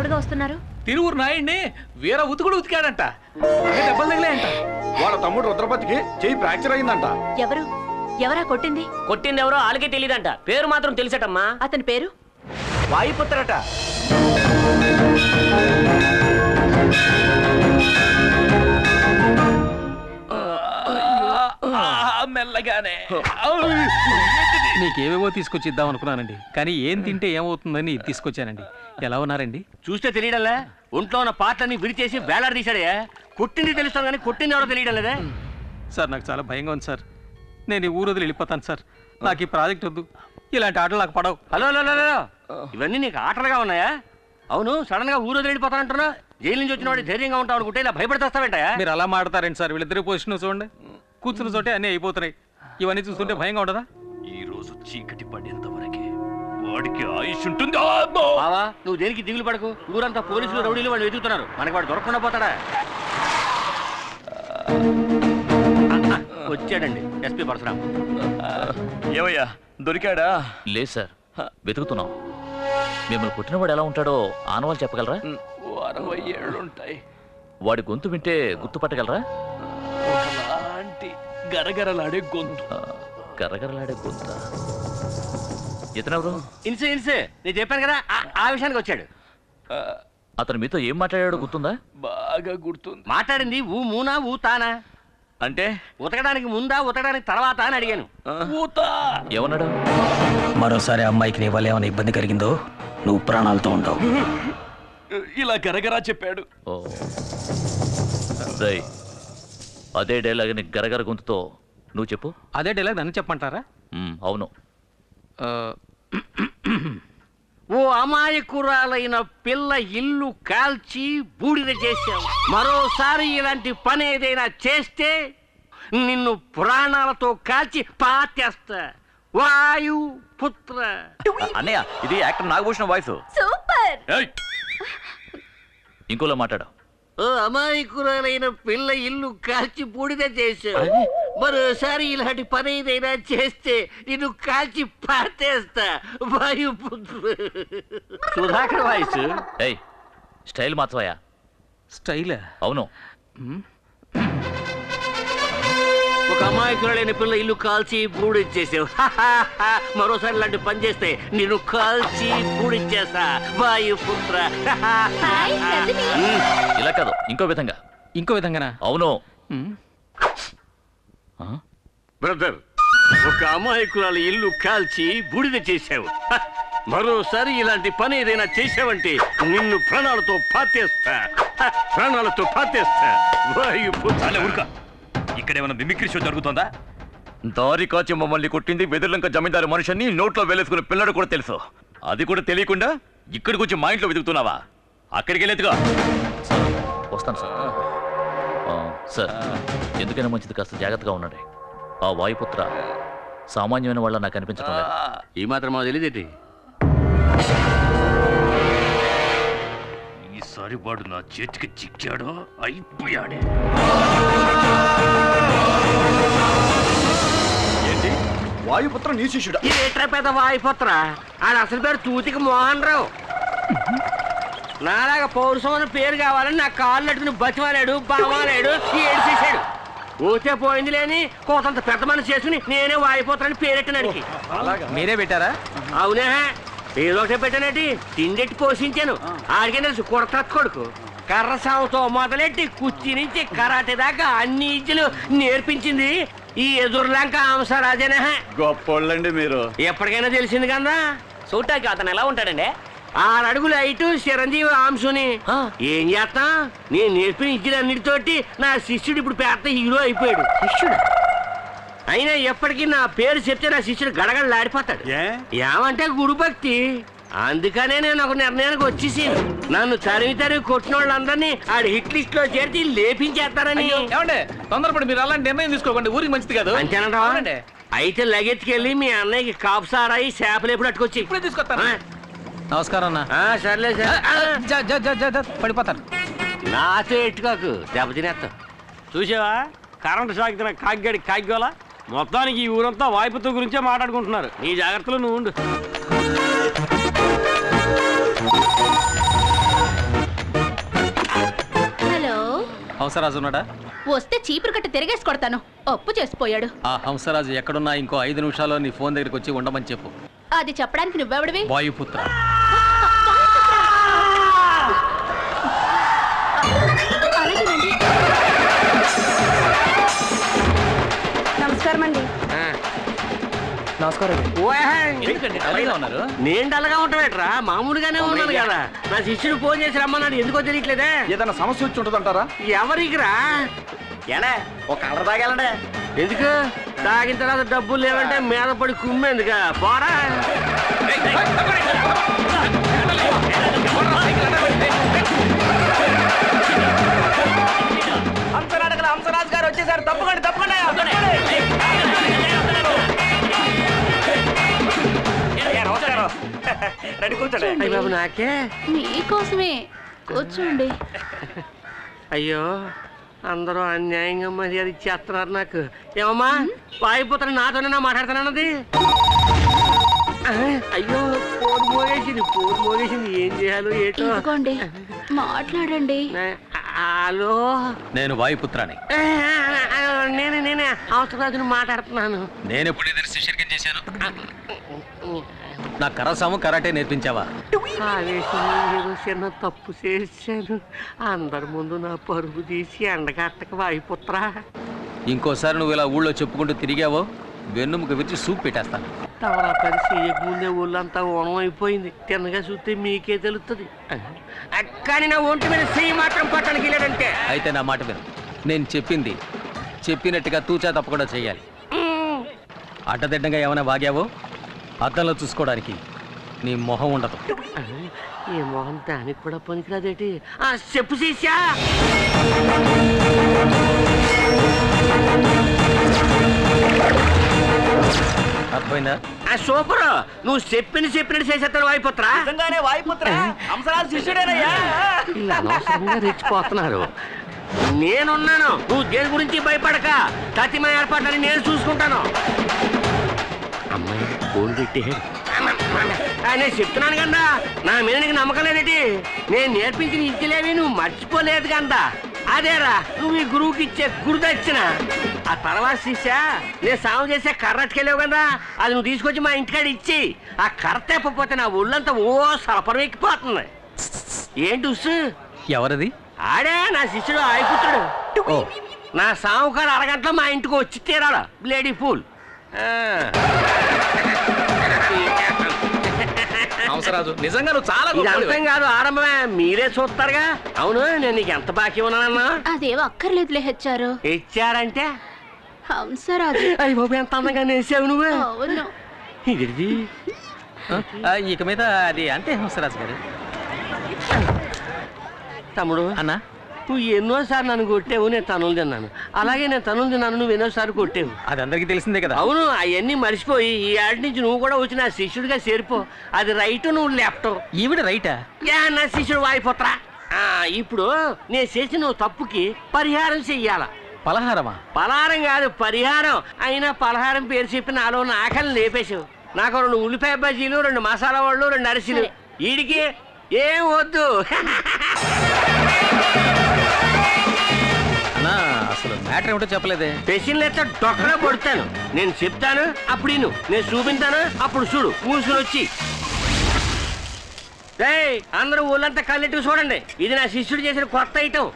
హడావిడిగా వస్తున్నారు? తిరువురు నాయుడిని వీర ఉతుకుడు ఉతికాడంట, దెబ్బలు తగిలాయంట. వాళ్ళ తమ్ముడు రుద్రపతికి చెయ్యి ఫ్రాక్చర్ అయిందంట. ఎవరా కొట్టింది? కొట్టింది ఎవరో వాళ్ళకే తెలియదంట, పేరు మాత్రం తెలిసటమ్మా. అతని పేరు వాయుపుత్రట. మెల్లగానే మీకేవేవో తీసుకొచ్చి ఇద్దాం అనుకున్నానండి, కానీ ఏం తింటే ఏమవుతుందని తీసుకొచ్చానండి. ఎలా ఉన్నారండి? చూస్తే తెలియడంలే, ఒంట్లో ఉన్న పాటలన్నీ విడిచేసి వేలాడదీశాడే. కొట్టింది తెలుస్తాను కానీ కొట్టింది ఎవరో తెలియడం లేదే. సార్ నాకు చాలా భయంగా ఉంది సార్. నేను ఈ ఊరు వదిలి వెళ్ళిపోతాను సార్. నాకు ఈ ప్రాజెక్ట్ వద్దు, ఇలాంటి ఆటలు నాకు పడవు. హలో హలో హలో, ఇవన్నీ నీకు ఆటలుగా ఉన్నాయా? అవును, సడన్ గా ఊరు వదిలి వెళ్ళిపోతానంటున్నా. జైలు నుంచి వచ్చిన వాడు ధైర్యంగా ఉంటావు అనుకుంటే ఇలా భయపడతావేంటయా? మీరు అలా మాడతారండి సార్. వీళ్ళిద్దరి పొజిషన్ చూడండి, కూర్చున్న చోటే అన్నీ అయిపోతున్నాయి. ఇవన్నీ చూస్తుంటే భయంగా ఉండదా? ఈ రోజు చీకటి పడేంత వరకే వాడికి ఆయుష్ ఉంటుంది. బావా, నువ్వు దేనికి దిగులు పడకు. ఊరంతా పోలీసులు రౌడీలు వాళ్ళు వెతుకుతున్నారు, మనకి వాడు దొరకకుండా పోతాడా? వచ్చాడండి ఎస్పీ పరశురాం. ఏమయ్యా దొరికాడా? లేదు సార్, వెతుకుతున్నాం. మిమ్మల్ని కొట్టినవాడు ఎలా ఉంటాడో ఆనవాళ్ళు చెప్పగలరా? 60 ఏళ్ళుంటాయి. వాడి గొంతు వింటే గుర్తుపట్టగలరా? ఒకలాంటి గరగరలాడే గొంతు. గరగరలాడే గొంత. ఇతనెవరు? ఇన్సే నేను చెప్పాను కదా, ఆ విషయానికి వచ్చాడు. అతను మీతో ఏం మాట్లాడాడో గుర్తుందా? బాగా గుర్తుంది. మాట్లాడింది ఊ మూనా ఊ తానా అంటే ఉతకడానికి ముందా ఉతకడానికి తర్వాత అని అడిగాను. ఊత ఏమన్నాడు? మరోసారి అమ్మాయికి నీ వల్ల ఏమైనా ఇబ్బంది కలిగిందో నువ్వు ప్రాణాలతో ఉండవు. ఇలా గరగరా చెప్పాడు. ఓ రేయ్, అదే డైలాగ్ని గరగర గొంతుతో నువ్వు చెప్పు. అదే డైలాగ్ నన్ను చెప్పమంటారా? అవును. ఓ అమాయకురాలైన పిల్ల ఇల్లు కాల్చి బూడిద చేశావు. మరోసారి ఇలాంటి పని ఏదైనా చేస్తే నిన్ను ప్రాణాలతో కాల్చి పాతేస్తా. వాయు పుత్ర. అన్నయ్య, ఇది యాక్టర్ నాగభూషణం వాయిస్. సూపర్. ఇంకోలా మాట్లాడు. ఓ అమాయకురాలైన పిల్ల ఇల్లు కాల్చి బూడిద చేశావు. మరోసారి ఇలాంటి పని ఏదైనా చేస్తే నిన్ను కాల్చి పాతేస్తా. వాయుపుత్ర. సుధాకర్ వాయిస్. ఏయ్, స్టైల్ మార్చవయ్యా. స్టైల్? అవును. ఒక అమాయకురాలైన పిల్ల ఇల్లు కాల్చి బూడిచ్చేసావు. మరోసారి ఇలాంటి పని చేస్తే నిన్ను కాల్చి బూడిచ్చేస్తా. వాయుపుత్ర. ఇలా కాదు, ఇంకో విధంగా. ఇంకో విధంగానా? అవును. బ్రదర్, ఒక అమాయకురాలు ఇల్లు కాల్చి బూడిద చేశావు. మరోసారి ఇలాంటి పని ఏదైనా చేశావంటే నిన్ను ప్రాణాలతో పాతేస్తా. ప్రాణాలతో పాతేస్తా. వాయుపుత్ర. ఊరుక, ఇక్కడేమైనా మిమిక్రీ షో జరుగుతుందా? దారి కాచి మమ్మల్ని కొట్టింది వెదుర్లంక జమీందారు మనిషిని నోట్లో వేలేసుకున్న పిల్లడు కూడా తెలుసు. అది కూడా తెలియకుండా ఇక్కడికి వచ్చి మా ఇంట్లో వెతుకుతున్నావా? అక్కడికి వెళ్ళేదిగా. వస్తాను సార్. సార్, ఎందుకైనా మంచిది కాస్త జాగ్రత్తగా ఉన్నాడు. ఆ వాయుపుత్ర సామాన్యమైన వాళ్ళ నాకు అనిపించడం లేదు. ఈ మాత్రం మాకు తెలియదేంటి? ఈసారి వాడు నా చేతికి చిక్కాడో అయిపోయాడే. ఏంటి వాయుపుత్ర నీ శిష్యుడా? ఇదేట్రా పెద్ద వాయుపుత్ర? ఆడ అసలు పేరు తూతికి మోహన్ రావు. నాలాగా పౌరుషం అని పేరు కావాలని నా కాళ్ళు అట్టుకుని బతిమాలాడు, బామాలాడు, ఏడు చేశాడు. ఊతే పోయింది లేని కోతంత పెద్ద మనిషి చేసుకుని నేనే వాయిపోతానని పేరెట్టినానికి. మీరే పెట్టారా? అవునే, ఏదో ఒకటే పెట్టానండి. తిండెట్టి పోషించాను. ఆడికే తెలుసు కొడత కొడుకు. కర్ర సాగుతో మొదలెట్టి కుర్చీ నుంచి కరాటే దాకా అన్ని ఇజ్జలు నేర్పించింది ఈ ఎదురులంక అంశరాజనే. గొప్పోళ్ళండి మీరు. ఎప్పటికైనా తెలిసింది కదా. చూడటానికి అతను ఎలా ఉంటాడండి? 6 అడుగులు హైటు, చిరంజీవి అంశుని. ఏం చేస్తా, నేను నేర్పిన ఇజ్జలన్నిటితోటి నా శిష్యుడు ఇప్పుడు పెద్ద హీరో అయిపోయాడు. శిష్యుడు అయినా ఎప్పటికీ నా పేరు చెప్తే నా శిష్యుడు గడగడలాడిపోతాడు. ఏమంటే గురు భక్తి. అందుకనే నేను ఒక నిర్ణయానికి వచ్చేసి నన్ను తరిమి కొట్టిన వాళ్ళందరినీ ఆడి హిట్ లిస్ట్ లో చేర్చి లేపించేస్తారని. ఏమంటే తొందరపడి మీరు అలాంటి నిర్ణయం తీసుకోకండి, ఊరికి మంచిది కాదు. అంతేనంటావా? అయితే లగెత్తుకెళ్ళి మీ అన్నయ్యకి కాపు సారాయి చేపలు ఎప్పుడు అట్టుకొచ్చి ఇప్పుడే తీసుకొస్తాను. నమస్కారం అన్న. సర్లే సార్. పడిపోతారు. నాతో ఎట్టుకోకు, దెబ్బతినేస్తా. చూసావా, కరెంటు సాగుతున్న కాగ్గాడి కాగ్గోలా. మొత్తానికి ఈ ఊరంతా వాయుపుత్ర గురించే మాట్లాడుకుంటున్నారు. నీ జాగ్రత్తలో నువ్వు ఉండు. హంసరాజు ఉన్నాడా? వస్తే చీపురు కట్ట తిరిగేసి కొడతాను. అప్పు చేసిపోయాడు. ఆ హంసరాజు ఎక్కడున్నా ఇంకో 5 నిమిషాల్లో నీ ఫోన్ దగ్గరికి వచ్చి ఉండమని చెప్పు. అది చెప్పడానికి నువ్వెవడివి? వాయుపుత్ర. అలాగేనండి. నమస్కారం అండి. ఎందుకండి అలాగే ఉన్నారు? నేను డల్గా ఉంటావేట్రా? మామూలుగానే ఉన్నాను కదా. నా శిష్యుడు ఫోన్ చేసి రమ్మన్నాడు, ఎందుకో తెలియట్లేదే. ఏదైనా సమస్య వచ్చి ఉంటుందంటారా? ఎవరికిరా? ఏనా ఒక కలర్ తాగాలండే. ఎందుకు? తాగిన తర్వాత డబ్బులు లేవంటే మీద పడి కుమ్మేందుక? పోరా. హంసరాజు గారు వచ్చేసారు. తప్పకండి తప్పకండి. రెడీ కూర్చోండి. అయ్య బాబు నాకే. మీకోసమే కూర్చోండి. అయ్యో అందరూ అన్యాయంగా మర్యాద ఇచ్చేస్తున్నారు నాకు. ఏమమ్మా వాయిపోతాను నాతోనే మాట్లాడుతానన్నది. అయ్యో పోడు మోగేసింది ఏం చేయాలో ఏటో. ఇదిగోండి మాట్లాడండి. హలో, నేను వాయుపుత్రాని. నేనే అవసరాజును మాట్లాడుతున్నాను. నేను ఎప్పుడు ఇద్దరు శిష్యుడికి చేశాను. నా కరసాము కరాటే నేర్పించావా? ఆవేశంలో ఏదో చిన్న తప్పు చేశాను. అందరి ముందు నా పరుగు తీసి ఎండగట్టక వాయిపుత్రా. ఇంకోసారి నువ్వు ఇలా ఊళ్ళో చెప్పుకుంటూ తిరిగావో వెన్నుముక విరిచి సూప్ పెట్టేస్తాను. తవరా పని చేయకముందే ఒళ్ళంతా ఓణం అయిపోయింది. తిన్నగా చూస్తే మీకే తెలుస్తుంది. కానీ నా ఒంటి మీద చెయ్యి మాత్రం పట్టడానికి వెళ్ళాడంటే. అయితే నా మాట విను. నేను చెప్పింది చెప్పినట్టుగా తూచా తప్పకుండా చెయ్యాలి. అడ్డదిడ్డంగా ఏమైనా వాగావో అద్దంలో చూసుకోవడానికి నీ మొహం ఉండదు. ఈ మొహం దానికి కూడా పనికిరాదేటి? చెప్పు శిష్యా. అర్థమైందా? సూపర్. నువ్వు చెప్పినట్టు చేసేస్తాడు వాయిపుత్ర. నిజంగానే వాయుపుత్ర హంసరాజు శిష్యుడేనయ్యా. ఇలా అనవసరంగా రెచ్చిపోతున్నారు. నేనున్నాను, నువ్వు దేని గురించి భయపడక. తతిమ ఏర్పాట్లని నేను చూసుకుంటాను. అమ్మాయి ఫోన్ పెట్టాడు. నేను చెప్తున్నాను కదా, నా మీద నీకు నమ్మకం లేదేటి? నేను నేర్పించిన ఇచ్చలేవి నువ్వు మర్చిపోలేదు కదా. అదేరా నువ్వు ఈ గురువుకి ఇచ్చే గురుదక్షిణ. ఆ తర్వాత శిష్య నేను సాగు చేసే కర్రట్టుకెళ్ళావు కదా, అది నువ్వు తీసుకొచ్చి మా ఇంటికాడ ఇచ్చి ఆ కర్ర తెప్పపోతే నా ఒళ్ళంతా ఓ సలపరం ఎక్కిపోతుంది. ఏంటి ఉస్సు? ఎవరది? ఆడే నా శిష్యుడు ఆయిపుత్రుడు. ఓ, నా సావుకారు అరగంటలో మా ఇంటికి వచ్చి తీరాలా లేడీ పూల్. హంసరాజు నిజంగా నువ్వు చాలా ఇది అర్థం కాదు, ఆరంభమే. మీరే చూస్తారుగా. అవును, నేను నీకు ఎంత బాకీ ఉన్నానన్నా? అదేవో అక్కర్లేదులే హెచ్చారు. ఇచ్చారంటే హంసరాజు. అయ్యి బాబు ఎంత అందంగా నేసావు నువ్వు. అవును. ఇది ఇక మీద అది అంతే హంసరాజు గారు. తమ్ముడు అన్నా, నువ్వు ఎన్నోసార్లు నన్ను కొట్టావు, నేను తనులు తిన్నాను. అలాగే నేను తనులు తిన్నాను, నువ్వు ఎన్నోసార్లు కొట్టావు. అది అందరికీ తెలిసిందే కదా. అవును, అవన్నీ మర్చిపోయి ఈ ఆడి నుంచి నువ్వు కూడా వచ్చి నా శిష్యుడిగా చేరిపో. అది రైట్, నువ్వు లెఫ్ట్. ఈవిడ రైటా? నా శిష్యుడు వాయిపోతరా. ఇప్పుడు నేను చేసిన తప్పుకి పరిహారం చెయ్యాల. పలహారమా? పలహారం కాదు, పరిహారం. అయినా పలహారం పేరు చెప్పి నాలో నా ఆకలిని లేపేశావు. నాకు 2 ఉల్లిపాయ బజ్జీలు, 2 మసాలా వాళ్ళు, 2 అరిసెలు. వీడికి ఏం వద్దు. అన్నా, అసలు మ్యాటర్ ఏమిటో చెప్పలేదే. పెసిన్లు ఎట్లా డొక్కలో పడుతాను. నేను చెప్తాను అప్పుడు ఇను, నేను చూపించాను అప్పుడు చూడు. మూసుకుని వచ్చి అందరూ ఊళ్ళంతా కళ్ళెట్టుకు చూడండి. ఇది నా శిష్యుడు చేసిన కొత్త ఐటెం.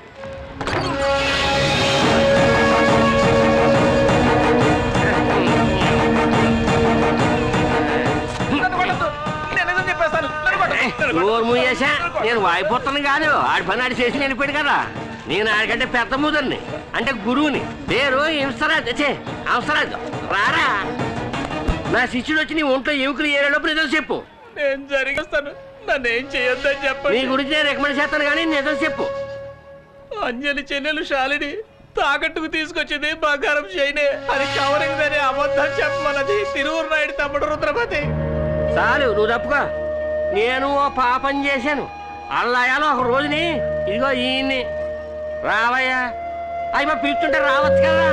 నేను వాయిపోతాను కాదు, ఆడి పని ఆడి చేసి వెళ్ళిపోయాడు కదా. నేను ఆడికంటే పెద్ద ముదర్ని, అంటే గురువుని. పేరు హంసరాజు. రారా, నా శిష్యుడు వచ్చి నీ ఒంట్లో ఎముకలు ఏరేలోపు నిజం చెప్పు. నేను జరిగిస్తాను, నన్ను ఏం చేయొద్దని నీ చెప్పండి. గురించి నేను రికమెండ్ చేస్తాను కానీ నిజం చెప్పు. అంజలి చెల్లెలు శాలిని తాకట్టుకు తీసుకొచ్చింది బంగారం చేయనే. అది కవరింగ్దని అబద్ధం చెప్పమన్నది తిరువురు నాయుడు తమ్ముడు రుద్రపతి. చాలు, నువ్వు తప్పుకో. నేను ఓ పాపం చేశాను. అల్లాయాలో ఒక రోజుని ఇదిగో ఈయన్ని రావయ్యా అయ్యా పిలుస్తుంటే రావచ్చు కదా.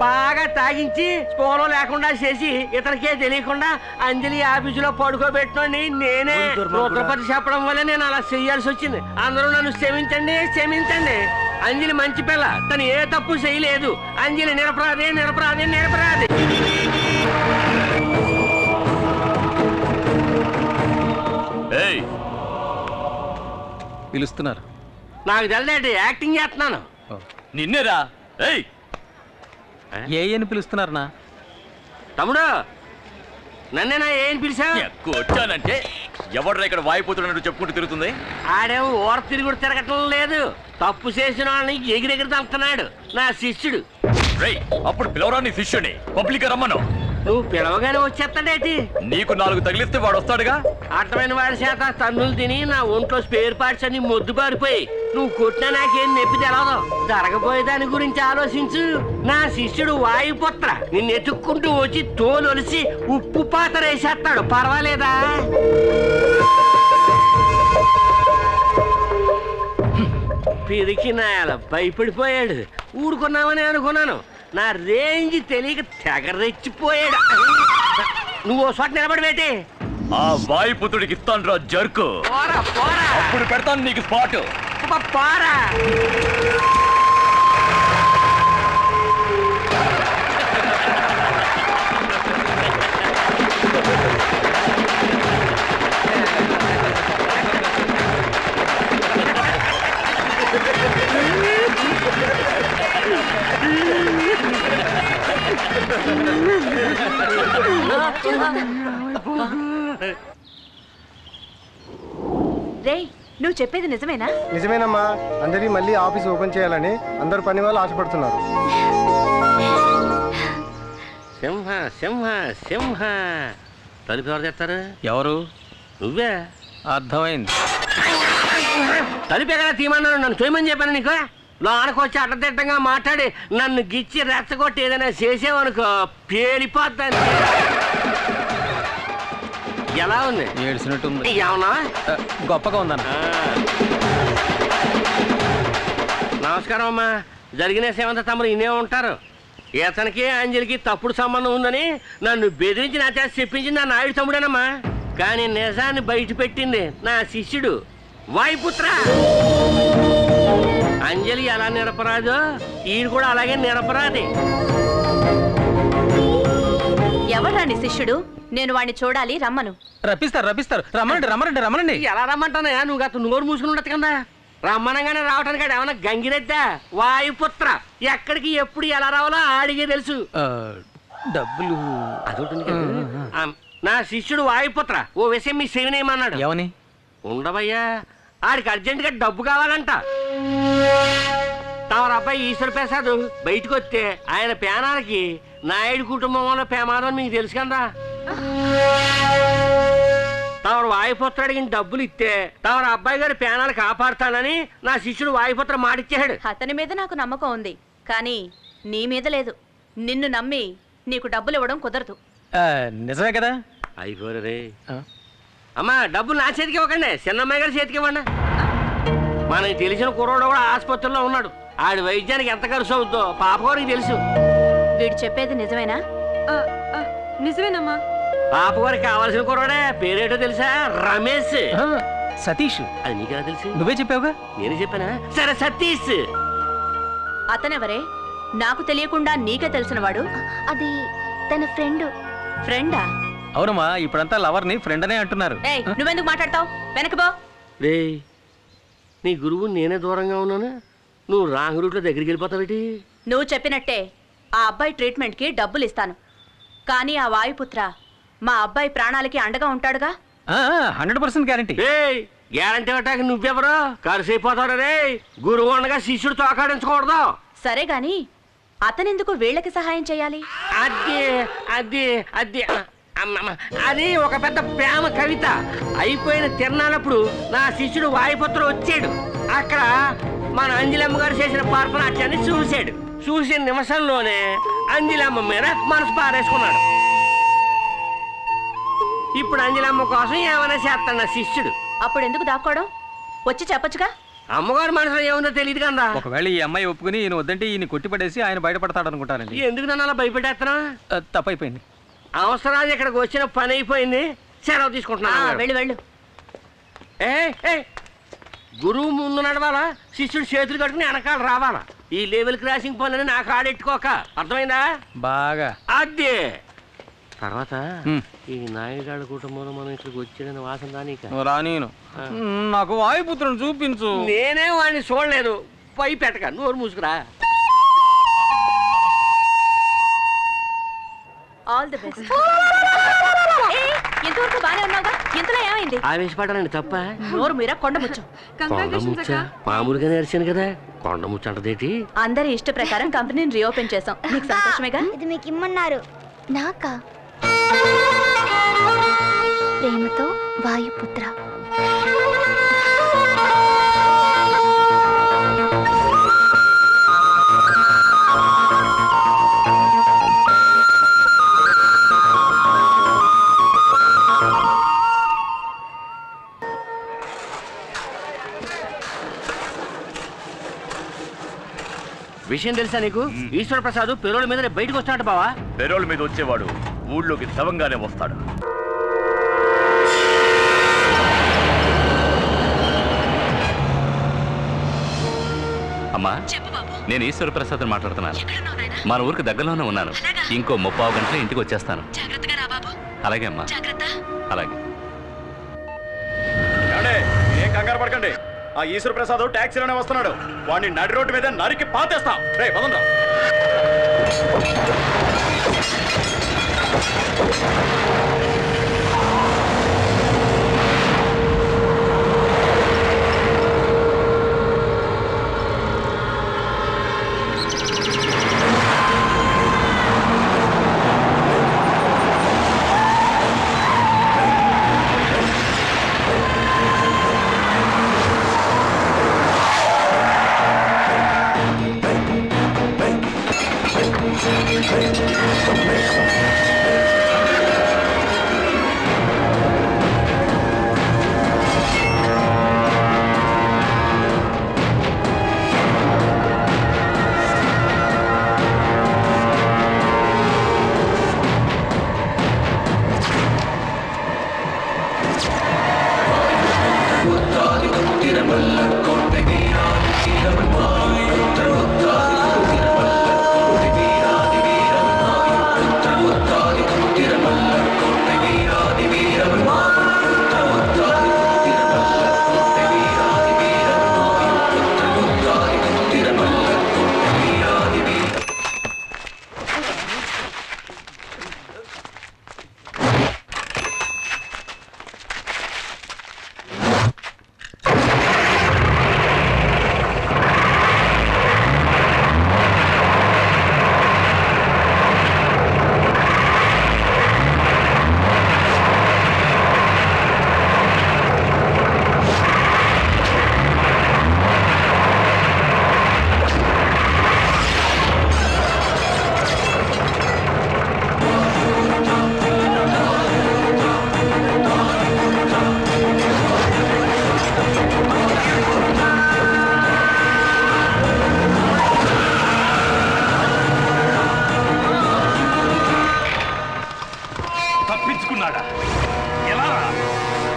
బాగా తాగించి స్పోలో లేకుండా చేసి ఇతనికే తెలియకుండా అంజలి ఆఫీసులో పడుకోబెట్టుకోండి. నేనే రుద్రపతి చెప్పడం వల్ల నేను అలా చెయ్యాల్సి వచ్చింది. అందరూ నన్ను క్షమించండి. అంజలి మంచి పిల్ల, తను ఏ తప్పు చేయలేదు. అంజలి నిరపరాధి నిరపరాధి నిరపరాధి. ఏయ్, పిలుస్తున్నారు. నాకు తెలియదు, యాక్టింగ్ చేస్తున్నాను. నిన్నేరా. ఏయ్, ఏ అని పిలుస్తున్నారనా? తమ్ముడు, నన్నేనా ఏం పిలిచా? వచ్చానంటే ఎవడ్రా ఇక్కడ వాయిపోతున్నట్టు చెప్పుకుంటూ తిరుగుతుంది? ఆడేమో ఓర తిరుగుడు తిరగటం లేదు, తప్పు చేసిన వాళ్ళని ఎగిరెగిరి తలుపుతున్నాడు. నా శిష్యుడు. రేయ్, అప్పుడు పిలవరా నీ శిష్యుని? పబ్లిక్ రమ్మను. నువ్వు పిలవగానే వచ్చేస్తాడేటి? నీకు 4 తగిలిస్తే వాడు వస్తాడుగా. అర్థమైన వాడి చేత తన్నులు తిని నా ఒంట్లో స్పేర్ పార్ట్స్ అన్ని మొద్దు పారిపోయి నువ్వు కొట్టినా నాకేం నొప్పి తెలవదు. జరగబోయే దాని గురించి ఆలోచించు. నా శిష్యుడు వాయుపుత్ర నిన్ను ఎత్తుక్కుంటూ వచ్చి తోలొలిసి ఉప్పు పాత్ర వేసేస్తాడు. పర్వాలేదా? పిరికి నాయాల భయపడిపోయాడు. ఊరుకున్నామని అనుకున్నాను. నా రేంజ్ తెలియక తెగ రెచ్చిపోయాడు. నువ్వు ఓ చోట నిలబడివేటి? ఆ వాయుపుత్రుడికి ఇస్తాను రా జర్కు. పోరా పోరా, అప్పుడు పెడతాను నీకు స్పాట్. పోరా. రేయ్, నువ్వు చెప్పేది నిజమేనా? నిజమేనమ్మా. అంజలి మళ్ళీ ఆఫీస్ ఓపెన్ చేయాలని అందరు పని వాళ్ళు ఆశపడుతున్నారు. సింహ సింహ సింహ. తలుపు ఎవరు తెస్తారు? ఎవరు? నువ్వే. అర్థమైంది. తలుపు ఎక్కడ తీయమన్నాను? నన్ను చేయమని చెప్పాను నీకు. లోనకొచ్చి అడ్డదిడ్డంగా మాట్లాడి నన్ను గిచ్చి రెచ్చగొట్టి ఏదైనా చేసేవనుకో పేలిపోద్దాన్ని. ఎలా ఉంది? ఏడ్చినట్టుంది. ఏమన్నా గొప్పగా ఉందన్న. నమస్కారం అమ్మా. జరిగిన సేవంత తమరు ఇన్నే ఉంటారు. ఇతనికి అంజలికి తప్పుడు సంబంధం ఉందని నన్ను బెదిరించి నా చేత చెప్పించింది నా నాయుడు తమ్ముడేనమ్మా. కానీ నిజాన్ని బయట పెట్టింది నా శిష్యుడు వాయుపుత్ర. అంజలి ఎలా నిరపరాదో ఈయన కూడా అలాగే నిరపరాది. ఎవడ్రా నీ శిష్యుడు? నేను వాడిని చూడాలి, రమ్మను. రప్పిస్తారు. రమ్మనండి. ఎలా రమ్మంటానయా? నువ్వు గత నోరు మూసుకుని ఉండదు కదా. రమ్మనంగానే రావటానికి ఏమన్నా గంగిరెద్దా? వాయుపుత్ర ఎక్కడికి ఎప్పుడు ఎలా రావాలో ఆడిగే తెలుసు. డబ్బులు అదొకటి కదా. నా శిష్యుడు వాయుపుత్ర ఓ విషయం మీ సేవనేయమన్నాడు. ఏమని? ఉండవయ్యా, ఆడికి అర్జెంటుగా డబ్బు కావాలంట. తమరు అబ్బాయి ఈశ్వర ప్రసాద్ బయటకు వస్తే ఆయన పేనాలకి నాయుడు కుటుంబం వల్ల ప్రమాదం మీకు తెలుసు కదా. తమరు వాయుపుత్ర అడిగిన డబ్బులు ఇస్తే తమరు అబ్బాయి గారి పేనాలు కాపాడుతానని నా శిష్యుడు వాయుపుత్ర మాటిచ్చాడు. అతని మీద నాకు నమ్మకం ఉంది, కానీ నీ మీద లేదు. నిన్ను నమ్మి నీకు డబ్బులు ఇవ్వడం కుదరదు. నిజమే కదా? అయిపోరే. అమ్మా, డబ్బులు నా చేతికి ఇవ్వకండి, చిన్నమ్మాయి గారి చేతికి ఇవ్వండి. మనకి తెలిసిన కుర్రోడు కూడా ఆసుపత్రిలో ఉన్నాడు. ఆడి వైద్యానికి ఎంత ఖర్చు అవుతుందో పాపగారికి తెలుసు. వీడు చెప్పేది నిజమేనా? నిజమేనమ్మా. పాపగారికి కావాల్సిన కుర్రోడే. పేరేటో తెలుసా? రమేష్. సతీష్. అది నీకెలా తెలుసు? నువ్వే చెప్పావుగా. నేనే చెప్పానా? సరే, సతీష్. అతనెవరే? నాకు తెలియకుండా నీకే తెలిసినవాడు? అది తన ఫ్రెండా? అవునమ్మా, ఇప్పుడంతా లవర్ని ఫ్రెండ్ అనే అంటున్నారు. ఏయ్, నువ్వెందుకు మాట్లాడతావు? వెనకబో. రే, నీ గురువు నేనే దూరంగా ఉన్నాను, నువ్వు రాంగ్ రూట్లో దగ్గరికి వెళ్ళిపోతావేటి? నువ్వు చెప్పినట్టే ఆ అబ్బాయి ట్రీట్మెంట్కి డబ్బులు ఇస్తాను. కానీ ఆ వాయుపుత్ర మా అబ్బాయి ప్రాణాలకి అండగా ఉంటాడుగా. 100% గ్యారంటీ. గ్యారంటీ అట్టాక నువ్వెవరో ఖర్చు అయిపోతాడు. రే, గురువు ఉండగా శిష్యుడు తోకాడించకూడదు. సరే గాని అతనెందుకు వీళ్ళకి సహాయం చేయాలి? అది అది అది అమ్మమ్మ, అది ఒక పెద్ద ప్రేమ కవిత. అయిపోయిన తిరణాలప్పుడు నా శిష్యుడు వాయుపుత్ర వచ్చాడు. అక్కడ మన అంజలమ్మ గారు చేసిన పార్పనాట్యాన్ని చూశాడు. చూసిన నిమిషంలోనే అంజలమ్మ మీద మనసు పారేసుకున్నాడు. ఇప్పుడు అంజలమ్మ కోసం ఏమైనా చేస్తాడు నా శిష్యుడు. అప్పుడు ఎందుకు దాక్కోవడం? వచ్చి చెప్పొచ్చుగా. అమ్మగారు మనసులో ఏముందో తెలియదు కదా. ఒకవేళ ఈ అమ్మాయి ఒప్పుకుని ఈయన వద్దంటే ఈయన కొట్టిపడేసి ఆయన బయటపడతాడు అనుకుంటానండి. ఎందుకు నన్ను అలా భయపెట్టేస్తున్నా? తప్పైపోయింది. అవసరాలు ఇక్కడికి వచ్చిన పని అయిపోయింది. సెలవు తీసుకుంటున్నా. వెళ్ళు. గురువు ముందు నడవాలా, శిష్యుడు చేతులు కట్టుకుని వెనకాల రావాలా. ఈ లెవెల్ క్రాసింగ్ పనులని నాకు ఆడెట్టుకోక, అర్థమైందా? బాగా అదే తర్వాత ఈ నాయుడు కుటుంబంలో మనం ఇక్కడికి వచ్చాడని వాసన రానీక రానీను. నాకు వాయుపుత్రుని చూపించు. నేనే వాడిని చూడలేదు. పై పెట్టక, నోరు మూసుకురా. All the best. ఇంతవరకు బానే ఉన్నావుగా, ఇంతలో ఏమైంది? ఆవేశపడాలండి తప్ప. నోరు మీరా కొండముచ్చు. కొండముచ్చ మామూలుగా నేర్చాను కదా, కొండముచ్చ అంటదేటి? అందరి ఇష్ట ప్రకారం కంపెనీని రీఓపెన్ చేసాం. నీకు సంతోషమేగా? ఇది మీకు ఇమ్మన్నారు. నాకా? ప్రేమతో వాయుపుత్ర. విషయం తెలుసా నీకు? ఈశ్వర ప్రసాద్ పెరోల్ మీద బయటకు వస్తాడు బావా. పెరోల్ మీద వచ్చేవాడు ఊళ్ళోకి శవంగానే వస్తాడు. అమ్మా, నేను ఈశ్వర ప్రసాద్ మాట్లాడుతున్నాను. మన ఊరికి దగ్గరలోనే ఉన్నాను. ఇంకో 30 గంటలు ఇంటికి వచ్చేస్తాను. అలాగే అమ్మా, అలాగే. ఏం కంగారు పడకండి. ఆ ఈశ్వర ప్రసాద్ ట్యాక్సీలోనే వస్తున్నాడు. వాడిని నడి రోడ్డు మీద నరికి పాతేస్తాం. రే పదండి.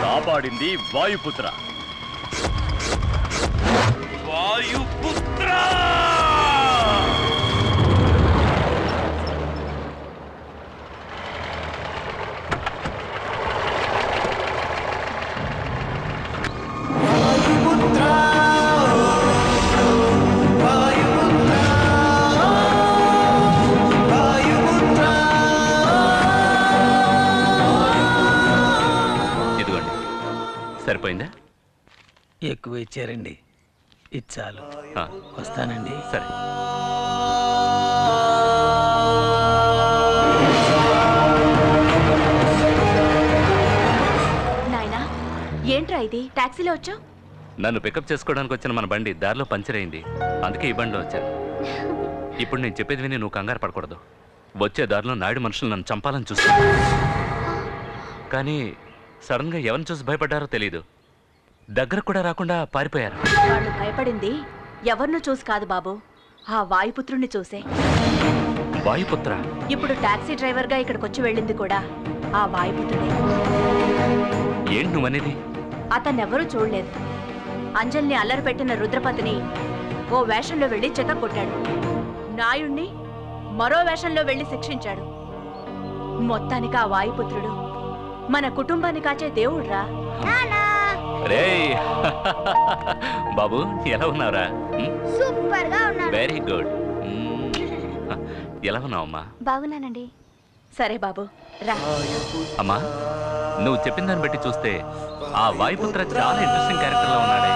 కాపాడింది వాయుపుత్ర. వాయుపుత్ర! సరిపోయిందా? ఎక్కువ ఇచ్చారండి. ఇచ్చాలు. వస్తానండి. సరే. నాయనా, ఏంట్రా ఇది? టాక్సీలో వచ్చావు? నన్ను పికప్ చేసుకోవడానికి వచ్చిన మన బండి దారిలో పంచర్ అయింది. అందుకే ఈ బండిలో వచ్చాను. ఇప్పుడు నేను చెప్పేది విని నువ్వు కంగారు పడకూడదు. వచ్చే దారిలో నాయుడు మనుషులు నన్ను చంపాలని చూస్తాను. కానీ సడన్గా ఎవరిని చూసి భయపడ్డారో తెలీదు. దగ్గర కూడా రాకుండా పారిపోయారు. వాళ్ళు భయపడింది ఎవరినో చూసి కాదు బాబు, ఆ వాయుపుత్రుణ్ణి చూసే. వాయుపుత్ర? ఇప్పుడు టాక్సీ డ్రైవర్ గా ఇక్కడికి వచ్చి వెళ్ళింది కూడా ఆ వాయుపుత్రుడే. ఏంటి నువ్వనేది? అతన్నెవరూ చూడలేదు, అంజల్ని అల్లరి పెట్టిన రుద్రపతిని ఓ వేషంలో వెళ్లి చెత్త కొట్టాడు. నాయుణ్ణి మరో వేషంలో వెళ్లి శిక్షించాడు. మొత్తానికి ఆ వాయుపుత్రుడు మన కుటుంబాన్ని కాచే దేవుడ్రా. రే బాబు ఎలా ఉన్నావురా? సూపర్ గా ఉన్నాను. Very good. ఎలా ఉన్నావమ్మా? బాగున్నానండి. సరే బాబు రా. అమ్మా నువ్వు చెప్పిన దాన్ని బట్టి చూస్తే ఆ వాయుపుత్ర చాలా ఇంట్రెస్టింగ్ క్యారెక్టర్ లో ఉన్నాడే.